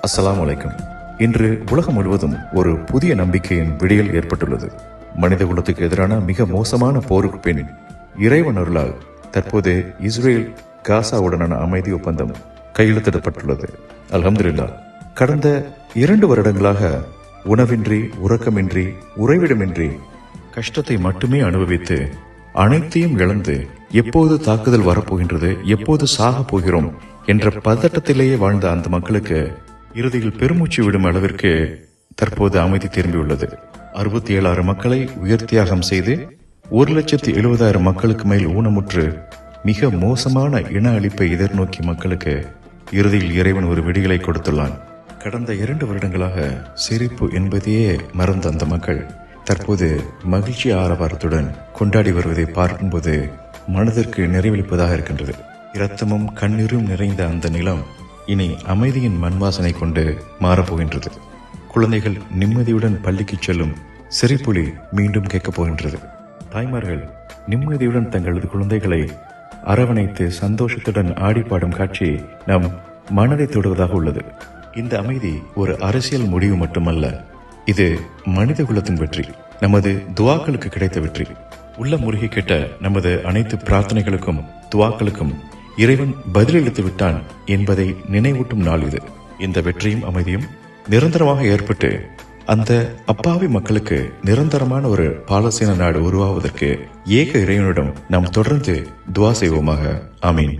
அஸ்ஸலாமு அலைக்கும். இன்று உலகம் முழுவதும் ஒரு புதிய நம்பிக்கையின் விடியல் ஏற்பட்டுள்ளது. மனித குலத்துக்கு எதிரான மிக மோசமான போருக்கு பின் இறைவன் அருளால் தற்போது இஸ்ரேல் காசாவுடனான அமைதி ஒப்பந்தம் கையெழுத்திடப்பட்டுள்ளது. அல்ஹம்துலில்லாஹ். கடந்த 2 வருடங்களாக உணவின்றி, உறக்கமின்றி, உறைவிடமின்றி கஷ்டத்தை மட்டுமே அனுபவித்து அனைத்தையும் இழந்து எப்போது தாக்குதல் வரப்போகின்றது, எப்போது சாகப் போகிறோம் என்ற பதட்டத்திலேயே வாழ்ந்த அந்த மக்களுக்கு இறுதியில் பெருமூச்சு விடும் அளவிற்கு தற்போது அமைதி திரும்பியுள்ளது. 67,000 மக்களை உயிர் தியாகம் செய்து 1,70,000 மக்களுக்கு மேல் ஊனமுற்று மிக மோசமான இன அழிப்பை எதிர்நோக்கி மக்களுக்கு இறுதியில் இறைவன் ஒரு விடிகளை கொடுத்துள்ளான். கடந்த 2 வருடங்களாக சிரிப்பு என்பதையே மறந்த அந்த மக்கள் தற்போது மகிழ்ச்சி ஆரவாரத்துடன் கொண்டாடி வருவதை பார்க்கும்போது மனதிற்கு நிறைவளிப்பதாக இருக்கின்றது. இரத்தமும் கண்ணீரும் நிறைந்த அந்த நிலம் இனி அமைதியின் மண்வாசனை கொண்டு மாறப்போகின்றது. குழந்தைகள் நிம்மதியுடன் பள்ளிக்கு செல்லும் சிரிப்புலி மீண்டும் கேட்கப் போகின்றது. தாய்மார்கள் நிம்மதியுடன் தங்களது குழந்தைகளை அரவணைத்து சந்தோஷத்துடன் ஆடிப்பாடும் காட்சி நம் மனதை தொடுவதாக உள்ளது. இந்த அமைதி ஒரு அரசியல் முடிவு மட்டுமல்ல, இது மனித குலத்தின் வெற்றி, நமது துவாக்களுக்கு கிடைத்த வெற்றி. உள்ள முருகி கேட்ட நமது அனைத்து பிரார்த்தனைகளுக்கும் துவாக்களுக்கும் இறைவன் பதிலளித்து விட்டான் என்பதை நினைவூட்டும் நாள் இது. இந்த வெற்றியும் அமைதியும் நிரந்தரமாக ஏற்பட்டு அந்த அப்பாவி மக்களுக்கு நிரந்தரமான ஒரு பாலஸ்தீன நாடு உருவாவதற்கு ஏக இறைவனிடம் நாம் தொடர்ந்து துவா செய்வோமாக. ஆமீன்.